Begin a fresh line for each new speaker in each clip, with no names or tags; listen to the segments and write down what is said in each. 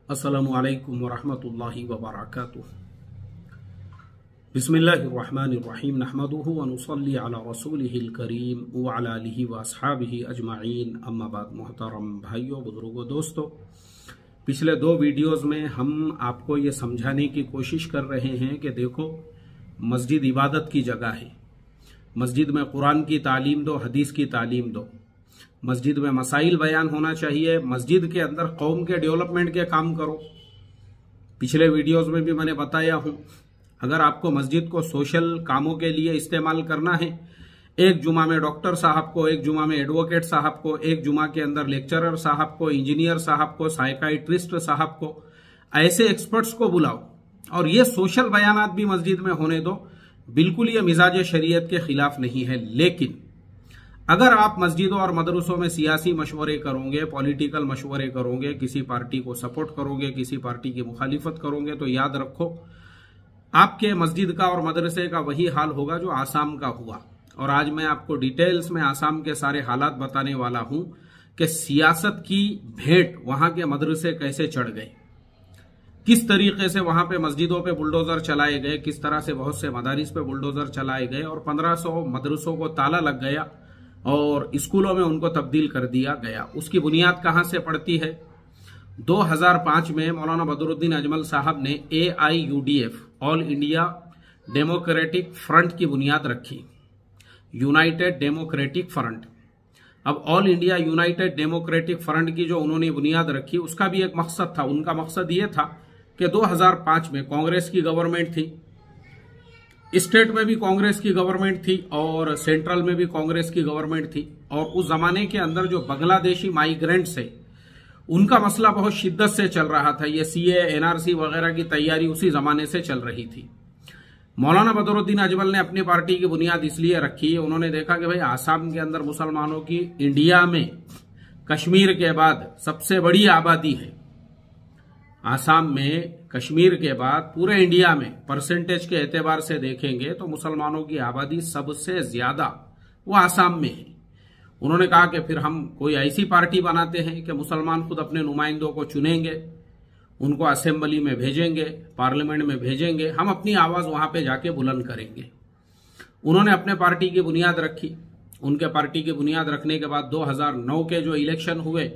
अस्सलामु अलैकुम वरहमतुल्लाहि वबरकातुह। बिस्मिल्लाहिर्रहमानिर्रहीम नहमदुहु व नुसल्ली अला रसूलिहिल करीम व अला आलिहि व अस्हाबिहि अजमाइन अम्मा बाद। मोहतरम भाइयों, बुजुर्गों, दोस्तों, पिछले दो वीडियोस में हम आपको ये समझाने की कोशिश कर रहे हैं कि देखो, मस्जिद इबादत की जगह है। मस्जिद में कुरान की तालीम दो, हदीस की तालीम दो। मस्जिद में मसाइल बयान होना चाहिए। मस्जिद के अंदर कौम के डेवलपमेंट के काम करो। पिछले वीडियोस में भी मैंने बताया हूं, अगर आपको मस्जिद को सोशल कामों के लिए इस्तेमाल करना है, एक जुमा में डॉक्टर साहब को, एक जुमा में एडवोकेट साहब को, एक जुमा के अंदर लेक्चरर साहब को, इंजीनियर साहब को, साइकाइट्रिस्ट साहब को, ऐसे एक्सपर्ट्स को बुलाओ और ये सोशल बयानात भी मस्जिद में होने दो। बिल्कुल ये मिजाज शरीयत के खिलाफ नहीं है। लेकिन अगर आप मस्जिदों और मदरसों में सियासी मशवरे करोगे, पॉलिटिकल मशवरे करोगे, किसी पार्टी को सपोर्ट करोगे, किसी पार्टी की मुखालिफत करोगे, तो याद रखो आपके मस्जिद का और मदरसे का वही हाल होगा जो आसाम का हुआ। और आज मैं आपको डिटेल्स में आसाम के सारे हालात बताने वाला हूं कि सियासत की भेंट वहां के मदरसे कैसे चढ़ गए, किस तरीके से वहां पे मस्जिदों पे बुलडोजर चलाए गए, किस तरह से बहुत से मदारिस पे बुलडोजर चलाए गए और 1500 मदरसों को ताला लग गया और स्कूलों में उनको तब्दील कर दिया गया। उसकी बुनियाद कहां से पड़ती है? 2005 में मौलाना बदरुद्दीन अजमल साहब ने AIUDF, all India democratic front की बुनियाद रखी, यूनाइटेड डेमोक्रेटिक फ्रंट। अब all India United democratic front की जो उन्होंने बुनियाद रखी, उसका भी एक मकसद था। उनका मकसद ये था कि 2005 में कांग्रेस की गवर्नमेंट थी, स्टेट में भी कांग्रेस की गवर्नमेंट थी और सेंट्रल में भी कांग्रेस की गवर्नमेंट थी। और उस जमाने के अंदर जो बांग्लादेशी माइग्रेंट्स है, उनका मसला बहुत शिद्दत से चल रहा था। ये CA NRC वगैरह की तैयारी उसी जमाने से चल रही थी। मौलाना बदरुद्दीन अजमल ने अपनी पार्टी की बुनियाद इसलिए रखी, उन्होंने देखा कि भाई आसाम के अंदर मुसलमानों की इंडिया में कश्मीर के बाद सबसे बड़ी आबादी है। आसाम में कश्मीर के बाद पूरे इंडिया में परसेंटेज के एतबार से देखेंगे तो मुसलमानों की आबादी सबसे ज्यादा वो आसाम में है। उन्होंने कहा कि फिर हम कोई ऐसी पार्टी बनाते हैं कि मुसलमान खुद अपने नुमाइंदों को चुनेंगे, उनको असेंबली में भेजेंगे, पार्लियामेंट में भेजेंगे, हम अपनी आवाज वहां पे जाके बुलंद करेंगे। उन्होंने अपने पार्टी की बुनियाद रखी। उनके पार्टी की बुनियाद रखने के बाद 2009 के जो इलेक्शन हुए,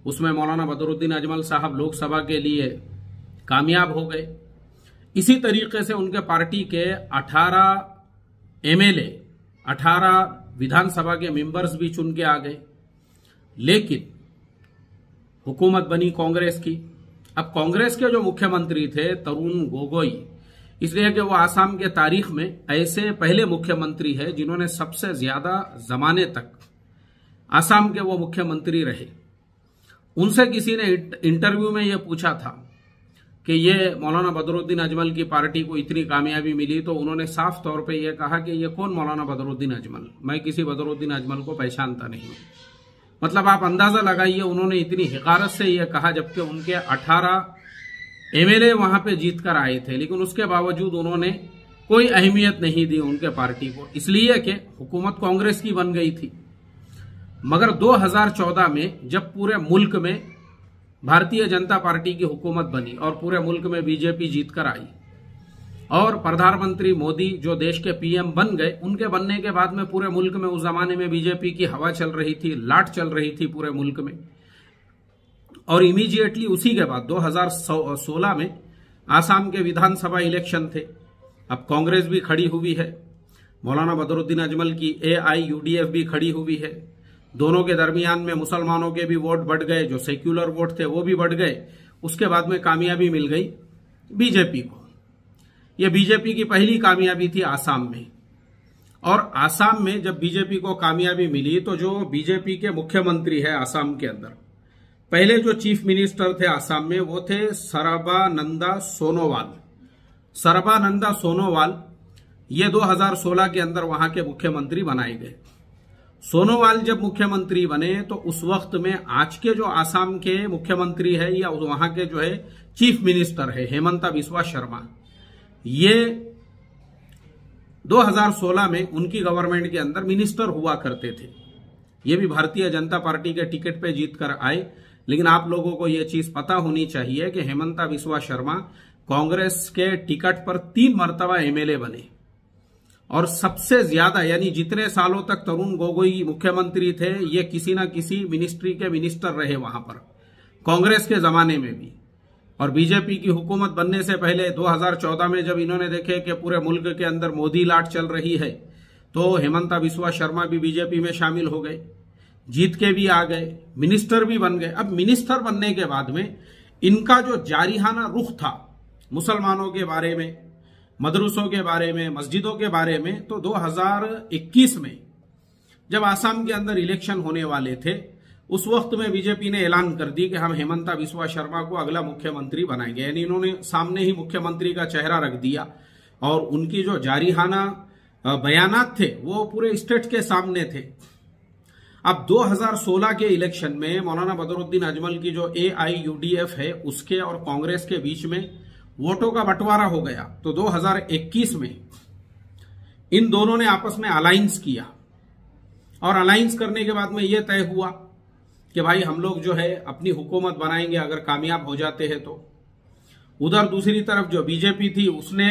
उसमें मौलाना बदरुद्दीन अजमल साहब लोकसभा के लिए कामयाब हो गए। इसी तरीके से उनके पार्टी के 18 MLA, 18 विधानसभा के मेंबर्स भी चुन के आ गए। लेकिन हुकूमत बनी कांग्रेस की। अब कांग्रेस के जो मुख्यमंत्री थे तरुण गोगोई, इसलिए कि वो आसाम के तारीख में ऐसे पहले मुख्यमंत्री है जिन्होंने सबसे ज्यादा जमाने तक आसाम के वो मुख्यमंत्री रहे। उनसे किसी ने इंटरव्यू में ये पूछा था कि ये मौलाना बदरुद्दीन अजमल की पार्टी को इतनी कामयाबी मिली, तो उन्होंने साफ तौर पे ये कहा कि ये कौन मौलाना बदरुद्दीन अजमल, मैं किसी बदरुद्दीन अजमल को पहचानता नहीं हूं। मतलब आप अंदाजा लगाइए, उन्होंने इतनी हिकारत से ये कहा, जबकि उनके 18 MLA वहां पे जीत कर आए थे। लेकिन उसके बावजूद उन्होंने कोई अहमियत नहीं दी उनके पार्टी को, इसलिए कि हुकूमत कांग्रेस की बन गई थी। मगर 2014 में जब पूरे मुल्क में भारतीय जनता पार्टी की हुकूमत बनी और पूरे मुल्क में बीजेपी जीतकर आई और प्रधानमंत्री मोदी जो देश के PM बन गए, उनके बनने के बाद में पूरे मुल्क में उस जमाने में बीजेपी की हवा चल रही थी, लाट चल रही थी पूरे मुल्क में। और इमीडिएटली उसी के बाद 2016 में आसाम के विधानसभा इलेक्शन थे। अब कांग्रेस भी खड़ी हुई है, मौलाना बदरुद्दीन अजमल की AIUDF भी खड़ी हुई है। दोनों के दरमियान में मुसलमानों के भी वोट बढ़ गए, जो सेक्युलर वोट थे वो भी बढ़ गए। उसके बाद में कामयाबी मिल गई बीजेपी को। यह बीजेपी की पहली कामयाबी थी आसाम में। और आसाम में जब बीजेपी को कामयाबी मिली, तो जो बीजेपी के मुख्यमंत्री है आसाम के अंदर, पहले जो चीफ मिनिस्टर थे आसाम में, वो थे सर्बानंदा सोनोवाल। सर्बानंदा सोनोवाल ये 2016 के अंदर वहां के मुख्यमंत्री बनाए गए। सोनोवाल जब मुख्यमंत्री बने तो उस वक्त में आज के जो आसाम के मुख्यमंत्री है या वहां के जो है चीफ मिनिस्टर है हेमंता बिस्वा शर्मा, ये 2016 में उनकी गवर्नमेंट के अंदर मिनिस्टर हुआ करते थे। ये भी भारतीय जनता पार्टी के टिकट पे जीत कर आए, लेकिन आप लोगों को यह चीज पता होनी चाहिए कि हेमंता बिस्वा शर्मा कांग्रेस के टिकट पर 3 मर्तबा एमएलए बने और सबसे ज्यादा यानी जितने सालों तक तरुण गोगोई मुख्यमंत्री थे ये किसी ना किसी मिनिस्ट्री के मिनिस्टर रहे वहां पर कांग्रेस के जमाने में भी। और बीजेपी की हुकूमत बनने से पहले 2014 में जब इन्होंने देखे कि पूरे मुल्क के अंदर मोदी लाट चल रही है तो हेमंता बिस्वा शर्मा भी बीजेपी में शामिल हो गए, जीत के भी आ गए, मिनिस्टर भी बन गए। अब मिनिस्टर बनने के बाद में इनका जो जारिहाना रुख था मुसलमानों के बारे में, मदरसों के बारे में, मस्जिदों के बारे में, तो 2021 में जब आसाम के अंदर इलेक्शन होने वाले थे उस वक्त में बीजेपी ने ऐलान कर दी कि हम हेमंता बिस्वा शर्मा को अगला मुख्यमंत्री बनाएंगे। यानी इन्होंने सामने ही मुख्यमंत्री का चेहरा रख दिया और उनकी जो जारिहाना बयानात थे वो पूरे स्टेट के सामने थे। अब 2016 के इलेक्शन में मौलाना बदरुद्दीन अजमल की जो AIUDF है उसके और कांग्रेस के बीच में वोटों का बंटवारा हो गया। तो 2021 में इन दोनों ने आपस में अलायंस किया और अलायंस करने के बाद में यह तय हुआ कि भाई हम लोग जो है अपनी हुकूमत बनाएंगे अगर कामयाब हो जाते हैं तो। उधर दूसरी तरफ जो बीजेपी थी उसने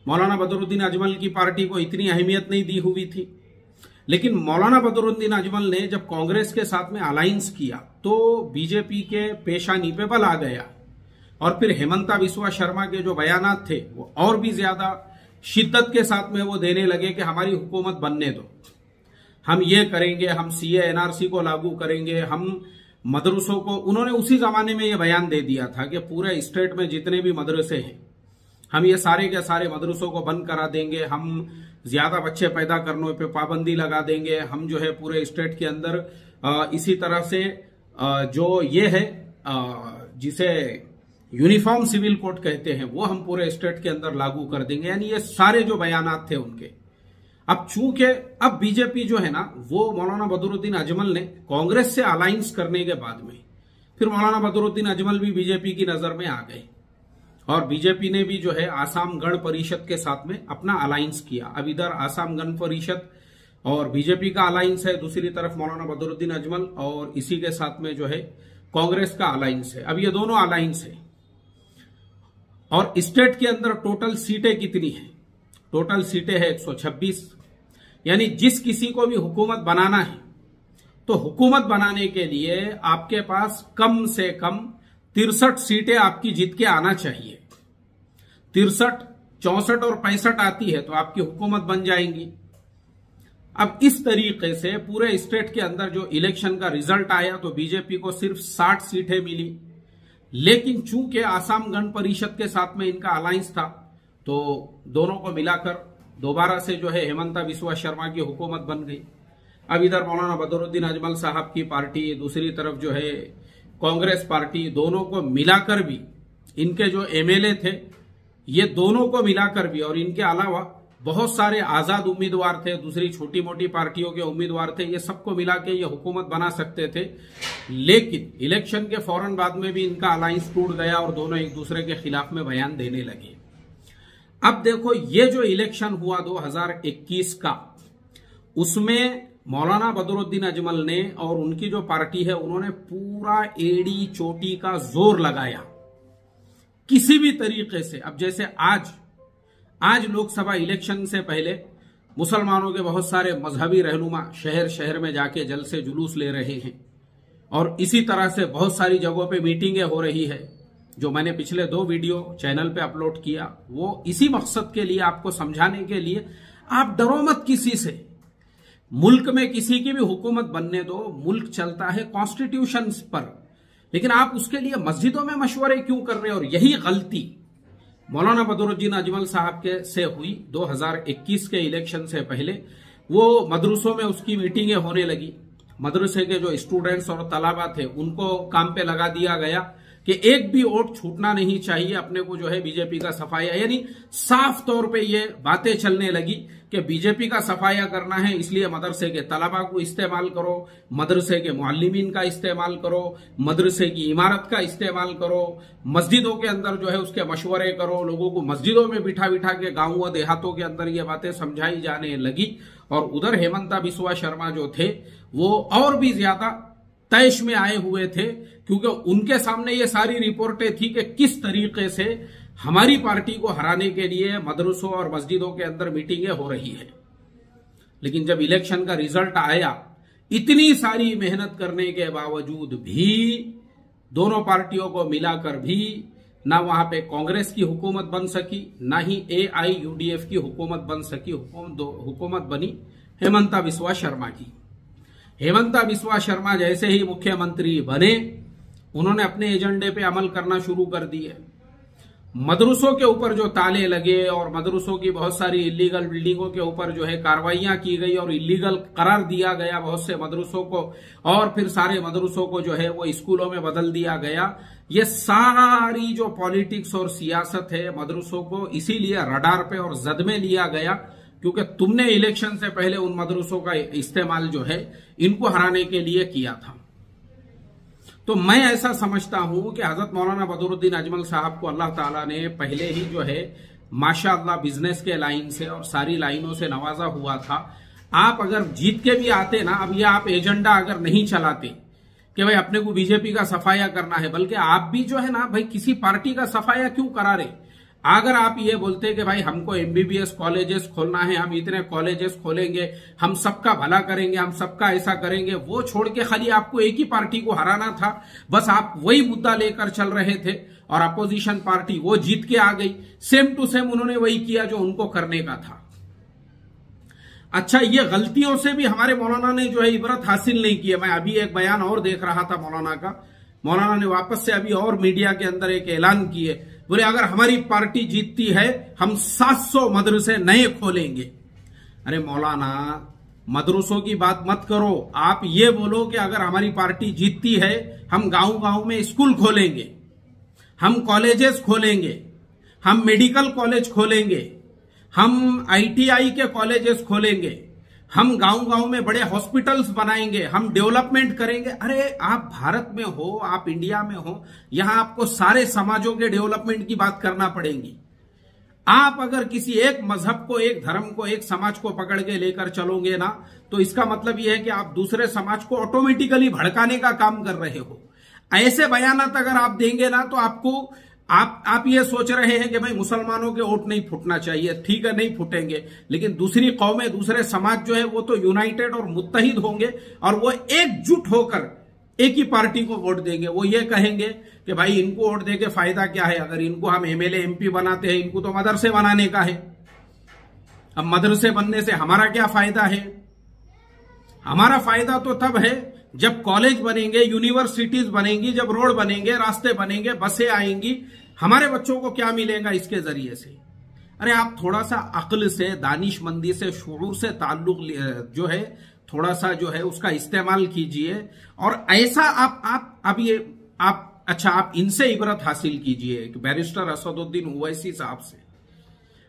मौलाना बदरुद्दीन अजमल की पार्टी को इतनी अहमियत नहीं दी हुई थी, लेकिन मौलाना बदरुद्दीन अजमल ने जब कांग्रेस के साथ में अलायंस किया तो बीजेपी के पेशानी पे बल आ गया और फिर हेमंता बिस्वा शर्मा के जो बयानात थे वो और भी ज्यादा शिद्दत के साथ में वो देने लगे कि हमारी हुकूमत बनने दो, हम ये करेंगे, हम CA NRC को लागू करेंगे, हम मदरसों को, उन्होंने उसी जमाने में ये बयान दे दिया था कि पूरे स्टेट में जितने भी मदरसे हैं हम ये सारे के सारे मदरसों को बंद करा देंगे, हम ज्यादा बच्चे पैदा करने पे पाबंदी लगा देंगे, हम जो है पूरे स्टेट के अंदर इसी तरह से जो ये है जिसे यूनिफॉर्म सिविल कोड कहते हैं वो हम पूरे स्टेट के अंदर लागू कर देंगे। यानी ये सारे जो बयानात थे उनके। अब चूंकि अब बीजेपी जो है ना वो मौलाना बदरुद्दीन अजमल ने कांग्रेस से अलायंस करने के बाद में फिर मौलाना बदरुद्दीन अजमल भी बीजेपी की नजर में आ गए और बीजेपी ने भी जो है आसाम गण परिषद के साथ में अपना अलायंस किया। अब इधर आसाम गण परिषद और बीजेपी का अलायंस है, दूसरी तरफ मौलाना बदरुद्दीन अजमल और इसी के साथ में जो है कांग्रेस का अलायंस है। अब ये दोनों अलायंस है और स्टेट के अंदर टोटल सीटें कितनी है? टोटल सीटें है 126। यानी जिस किसी को भी हुकूमत बनाना है तो हुकूमत बनाने के लिए आपके पास कम से कम 63 सीटें आपकी जीत के आना चाहिए। 63, 64 और 65 आती है तो आपकी हुकूमत बन जाएंगी। अब इस तरीके से पूरे स्टेट के अंदर जो इलेक्शन का रिजल्ट आया तो बीजेपी को सिर्फ 60 सीटें मिली, लेकिन चूंकि आसाम गण परिषद के साथ में इनका अलायंस था तो दोनों को मिलाकर दोबारा से जो है हेमंता बिस्वा शर्मा की हुकूमत बन गई। अब इधर मौलाना बदरुद्दीन अजमल साहब की पार्टी, दूसरी तरफ जो है कांग्रेस पार्टी, दोनों को मिलाकर भी इनके जो एमएलए थे ये दोनों को मिलाकर भी और इनके अलावा बहुत सारे आजाद उम्मीदवार थे, दूसरी छोटी मोटी पार्टियों के उम्मीदवार थे, ये सबको मिला के ये हुकूमत बना सकते थे। लेकिन इलेक्शन के फौरन बाद में भी इनका अलायंस टूट गया और दोनों एक दूसरे के खिलाफ में बयान देने लगे। अब देखो ये जो इलेक्शन हुआ 2021 का, उसमें मौलाना बदरुद्दीन अजमल ने और उनकी जो पार्टी है उन्होंने पूरा एड़ी चोटी का जोर लगाया किसी भी तरीके से। अब जैसे आज लोकसभा इलेक्शन से पहले मुसलमानों के बहुत सारे मजहबी रहनुमा शहर शहर में जाके जल से जुलूस ले रहे हैं और इसी तरह से बहुत सारी जगहों पे मीटिंगें हो रही है। जो मैंने पिछले 2 वीडियो चैनल पे अपलोड किया वो इसी मकसद के लिए, आपको समझाने के लिए, आप डरो मत किसी से। मुल्क में किसी की भी हुकूमत बनने दो, मुल्क चलता है कॉन्स्टिट्यूशन पर, लेकिन आप उसके लिए मस्जिदों में मशवरे क्यों कर रहे हैं? और यही गलती मौलाना बदरुद्दीन अजमल साहब के से हुई 2021 के इलेक्शन से पहले। वो मदरसों में उसकी मीटिंगें होने लगी, मदरसे के जो स्टूडेंट्स और तलाबा थे उनको काम पे लगा दिया गया कि एक भी वोट छूटना नहीं चाहिए, अपने को जो है बीजेपी का सफाया, यानी साफ तौर पे ये बातें चलने लगी कि बीजेपी का सफाया करना है, इसलिए मदरसे के तलबा को इस्तेमाल करो, मदरसे के मुअल्लिमीन का इस्तेमाल करो, मदरसे की इमारत का इस्तेमाल करो, मस्जिदों के अंदर जो है उसके मशवरे करो, लोगों को मस्जिदों में बिठा बिठा के गांव व देहातों के अंदर ये बातें समझाई जाने लगी। और उधर हेमंता बिस्वा शर्मा जो थे वो और भी ज्यादा तैश में आए हुए थे, क्योंकि उनके सामने ये सारी रिपोर्टें थी कि किस तरीके से हमारी पार्टी को हराने के लिए मदरसों और मस्जिदों के अंदर मीटिंगें हो रही है। लेकिन जब इलेक्शन का रिजल्ट आया, इतनी सारी मेहनत करने के बावजूद भी दोनों पार्टियों को मिलाकर भी ना वहां पे कांग्रेस की हुकूमत बन सकी, ना ही AIUDF की हुकूमत बन सकी। हुकूमत बनी हेमंता बिस्वा शर्मा की। हेमंता बिस्वा शर्मा जैसे ही मुख्यमंत्री बने, उन्होंने अपने एजेंडे पे अमल करना शुरू कर दिए। मदरसों के ऊपर जो ताले लगे और मदरसों की बहुत सारी इलीगल बिल्डिंगों के ऊपर जो है कार्रवाइयां की गई और इलीगल करार दिया गया बहुत से मदरसों को, और फिर सारे मदरसों को जो है वो स्कूलों में बदल दिया गया। ये सारी जो पॉलिटिक्स और सियासत है मदरसों को इसीलिए रडार पे और जद में लिया गया, क्योंकि तुमने इलेक्शन से पहले उन मदरसों का इस्तेमाल जो है इनको हराने के लिए किया था। तो मैं ऐसा समझता हूं कि हजरत मौलाना बदरुद्दीन अजमल साहब को अल्लाह ताला ने पहले ही जो है माशाअल्लाह बिजनेस के लाइन से और सारी लाइनों से नवाजा हुआ था। आप अगर जीत के भी आते ना, अब ये आप एजेंडा अगर नहीं चलाते कि भाई अपने को बीजेपी का सफाया करना है, बल्कि आप भी जो है ना भाई किसी पार्टी का सफाया क्यों करा रहे। अगर आप ये बोलते कि भाई हमको MBBS कॉलेजेस खोलना है, हम इतने कॉलेजेस खोलेंगे, हम सबका भला करेंगे, हम सबका ऐसा करेंगे, वो छोड़ के खाली आपको एक ही पार्टी को हराना था, बस आप वही मुद्दा लेकर चल रहे थे और अपोजिशन पार्टी वो जीत के आ गई। सेम टू सेम उन्होंने वही किया जो उनको करने का था। अच्छा, ये गलतियों से भी हमारे मौलाना ने जो है इबरत हासिल नहीं की है। मैं अभी एक बयान और देख रहा था मौलाना का, मौलाना ने वापस से अभी और मीडिया के अंदर एक ऐलान किए, बोले अगर हमारी पार्टी जीतती है हम 700 मदरसे नए खोलेंगे। अरे मौलाना, मदरसों की बात मत करो, आप ये बोलो कि अगर हमारी पार्टी जीतती है हम गांव गांव में स्कूल खोलेंगे, हम कॉलेजेस खोलेंगे, हम मेडिकल कॉलेज खोलेंगे, हम ITI के कॉलेजेस खोलेंगे, हम गांव गांव में बड़े हॉस्पिटल्स बनाएंगे, हम डेवलपमेंट करेंगे। अरे आप भारत में हो, आप इंडिया में हो, यहां आपको सारे समाजों के डेवलपमेंट की बात करना पड़ेगी। आप अगर किसी एक मजहब को, एक धर्म को, एक समाज को पकड़ के लेकर चलोगे ना, तो इसका मतलब यह है कि आप दूसरे समाज को ऑटोमेटिकली भड़काने का काम कर रहे हो। ऐसे बयानात अगर आप देंगे ना, तो आपको आप ये सोच रहे हैं कि भाई मुसलमानों के वोट नहीं फूटना चाहिए, ठीक है नहीं फूटेंगे, लेकिन दूसरी कौमें, दूसरे समाज जो है वो तो यूनाइटेड और मुत्तहिद होंगे और वो एकजुट होकर एक ही पार्टी को वोट देंगे। वो ये कहेंगे कि भाई इनको वोट देके फायदा क्या है, अगर इनको हम MLA MP बनाते हैं, इनको तो मदरसे बनाने का है। अब मदरसे बनने से हमारा क्या फायदा है? हमारा फायदा तो तब है जब कॉलेज बनेंगे, यूनिवर्सिटीज बनेंगी, जब रोड बनेंगे, रास्ते बनेंगे, बसें आएंगी, हमारे बच्चों को क्या मिलेगा इसके जरिए से। अरे आप थोड़ा सा अक्ल से, दानिशमंदी से, शुऊर से ताल्लुक जो है थोड़ा सा जो है उसका इस्तेमाल कीजिए और ऐसा आप इनसे इबरत हासिल कीजिए कि बैरिस्टर असदुद्दीन ओवैसी साहब से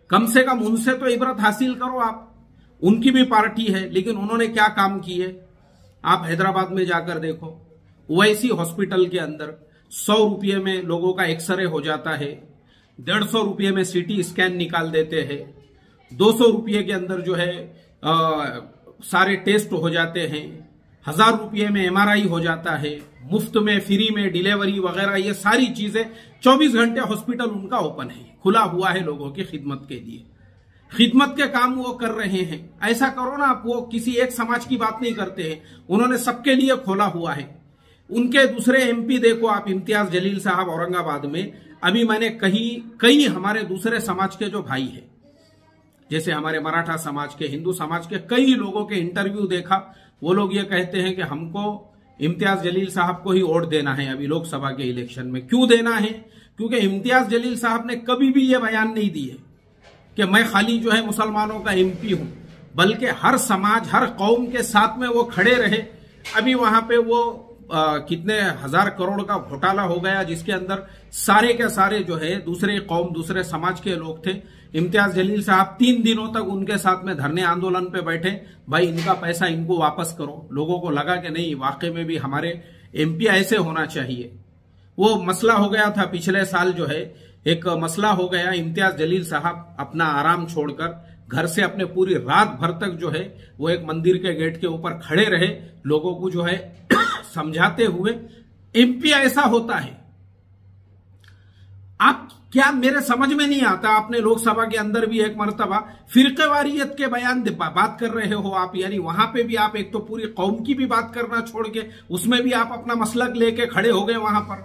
कम उनसे तो इबरत हासिल करो। आप, उनकी भी पार्टी है, लेकिन उन्होंने क्या काम किए आप हैदराबाद में जाकर देखो। ओवैसी हॉस्पिटल के अंदर 100 रुपये में लोगों का एक्सरे हो जाता है, 150 रुपये में CT स्कैन निकाल देते हैं, 200 रुपये के अंदर जो है सारे टेस्ट हो जाते हैं, 1000 रुपये में MRI हो जाता है, मुफ्त में, फ्री में डिलीवरी वगैरह, ये सारी चीजें 24 घंटे हॉस्पिटल उनका ओपन है, खुला हुआ है लोगों की खिदमत के लिए। खिदमत के काम वो कर रहे हैं। ऐसा करो ना आप, वो किसी एक समाज की बात नहीं करते हैं, उन्होंने सबके लिए खोला हुआ है। उनके दूसरे MP देखो आप, इम्तियाज जलील साहब औरंगाबाद में, अभी मैंने कई हमारे दूसरे समाज के जो भाई हैं, जैसे हमारे मराठा समाज के, हिंदू समाज के कई लोगों के इंटरव्यू देखा। वो लोग ये कहते हैं कि हमको इम्तियाज जलील साहब को ही वोट देना है अभी लोकसभा के इलेक्शन में। क्यों देना है? क्योंकि इम्तियाज जलील साहब ने कभी भी ये बयान नहीं दिए कि मैं खाली जो है मुसलमानों का MP हूं, बल्कि हर समाज, हर कौम के साथ में वो खड़े रहे। अभी वहां पे वो कितने 1000 करोड़ का घोटाला हो गया, जिसके अंदर सारे के सारे जो है दूसरे कौम, दूसरे समाज के लोग थे। इम्तियाज जलील साहब 3 दिनों तक उनके साथ में धरने आंदोलन पे बैठे, भाई इनका पैसा इनको वापस करो। लोगों को लगा कि नहीं, वाकई में भी हमारे MP ऐसे होना चाहिए। वो मसला हो गया था पिछले साल, जो है एक मसला हो गया, इम्तियाज जलील साहब अपना आराम छोड़कर घर से अपने पूरी रात भर तक जो है वो एक मंदिर के गेट के ऊपर खड़े रहे, लोगों को जो है समझाते हुए। एमपी ऐसा होता है। आप क्या, मेरे समझ में नहीं आता, आपने लोकसभा के अंदर भी एक मर्तबा फिरकेवारियत के बयान बात कर रहे हो आप, यानी वहां पे भी आप एक तो पूरी कौम की भी बात करना छोड़ के उसमें भी आप अपना मसलक लेके खड़े हो गए वहां पर।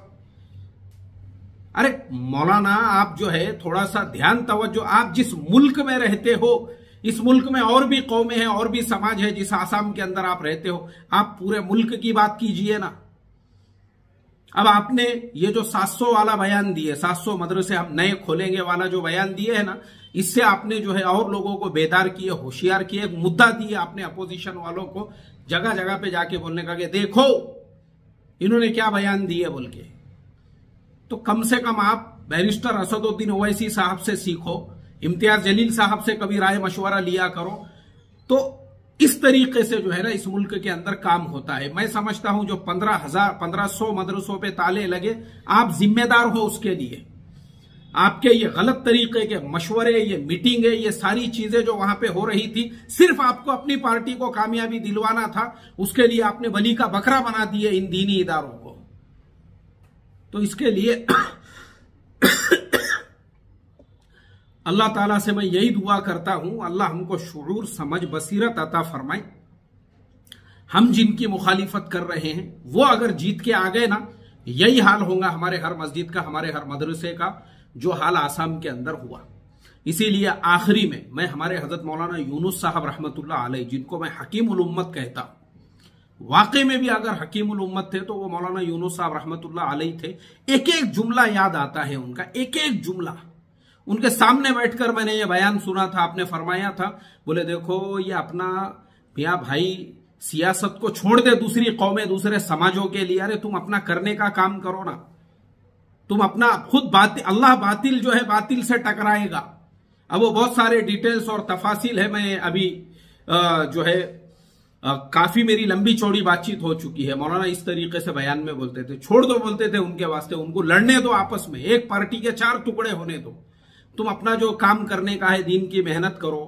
अरे मौलाना, आप जो है थोड़ा सा ध्यान तवज्जो, आप जिस मुल्क में रहते हो, इस मुल्क में और भी कौमें हैं और भी समाज है, जिस आसाम के अंदर आप रहते हो, आप पूरे मुल्क की बात कीजिए ना। अब आपने ये जो 700 वाला बयान दिए, 700 मदरसे हम नए खोलेंगे वाला जो बयान दिए है ना, इससे आपने जो है और लोगों को बेदार किए, होशियार किए, एक मुद्दा दिए आपने अपोजिशन वालों को जगह जगह पे जाके बोलने का कि देखो इन्होंने क्या बयान दिए बोल के। तो कम से कम आप बैरिस्टर असदुद्दीन ओवैसी साहब से सीखो, इम्तियाज जलील साहब से कभी राय मशवरा लिया करो। तो इस तरीके से जो है ना इस मुल्क के अंदर काम होता है। मैं समझता हूं जो 1500 मदरसों पे ताले लगे, आप जिम्मेदार हो उसके लिए। आपके ये गलत तरीके के मशवरे, ये मीटिंगें, ये सारी चीजें जो वहां पे हो रही थी, सिर्फ आपको अपनी पार्टी को कामयाबी दिलवाना था, उसके लिए आपने बलि का बकरा बना दिए इन दीनी इदारों को। तो इसके लिए अल्लाह ताला से मैं यही दुआ करता हूं, अल्लाह हमको शुऊर, समझ, बसीरत अता फरमाए। हम जिनकी मुखालिफत कर रहे हैं वो अगर जीत के आ गए ना, यही हाल होगा हमारे हर मस्जिद का, हमारे हर मदरसे का, जो हाल आसाम के अंदर हुआ। इसीलिए आखिरी में मैं हमारे हजरत मौलाना यूनुस साहब रहमतुल्लाह अलैह, जिनको मैं हकीमुल उम्मत कहता हूं, वाकई में भी अगर हकीमुल उम्मत थे तो वो मौलाना यूनुस साहब रहमतुल्लाह अलैह थे। एक एक जुमला याद आता है उनका, एक एक जुमला। उनके सामने बैठकर मैंने ये बयान सुना था, आपने फरमाया था, बोले देखो ये अपना मियां भाई सियासत को छोड़ दे दूसरी कौमें, दूसरे समाजों के लिए, अरे तुम अपना करने का काम करो ना, तुम अपना खुद बातिल, अल्लाह बातिल जो है बातिल से टकराएगा। अब वो बहुत सारे डिटेल्स और तफासिल है, मैं अभी जो है काफी मेरी लंबी चौड़ी बातचीत हो चुकी है। मौलाना इस तरीके से बयान में बोलते थे, छोड़ दो बोलते थे उनके वास्ते, उनको लड़ने दो आपस में, एक पार्टी के 4 टुकड़े होने दो, तुम अपना जो काम करने का है दीन की मेहनत करो,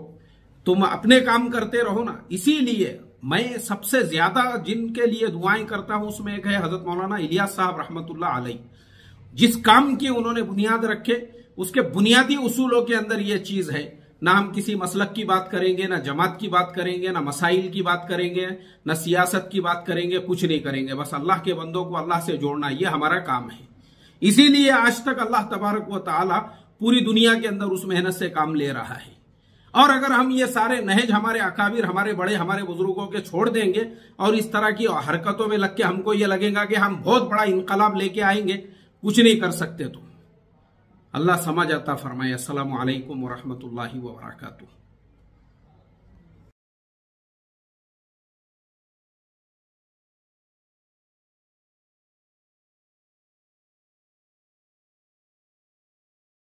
तुम अपने काम करते रहो ना। इसीलिए मैं सबसे ज्यादा जिनके लिए दुआएं करता हूं उसमें एक है हजरत मौलाना इलियास साहब रहमतुल्लाह अलैह। जिस काम की उन्होंने बुनियाद रखे, उसके बुनियादी उसूलों के अंदर यह चीज है, ना हम किसी मसलक की बात करेंगे, ना जमात की बात करेंगे, ना मसाइल की बात करेंगे, ना सियासत की बात करेंगे, कुछ नहीं करेंगे, बस अल्लाह के बंदों को अल्लाह से जोड़ना, यह हमारा काम है। इसीलिए आज तक अल्लाह तबारक व तआला पूरी दुनिया के अंदर उस मेहनत से काम ले रहा है। और अगर हम ये सारे नहेज हमारे अकाबिर, हमारे बड़े, हमारे बुजुर्गों के छोड़ देंगे और इस तरह की हरकतों में लग के हमको ये लगेगा कि हम बहुत बड़ा इनकलाब लेके आएंगे, कुछ नहीं कर सकते। तो अल्लाह समझ अता फरमाए। अस्सलामु अलैकुम व रहमतुल्लाहि व बरकातुहू।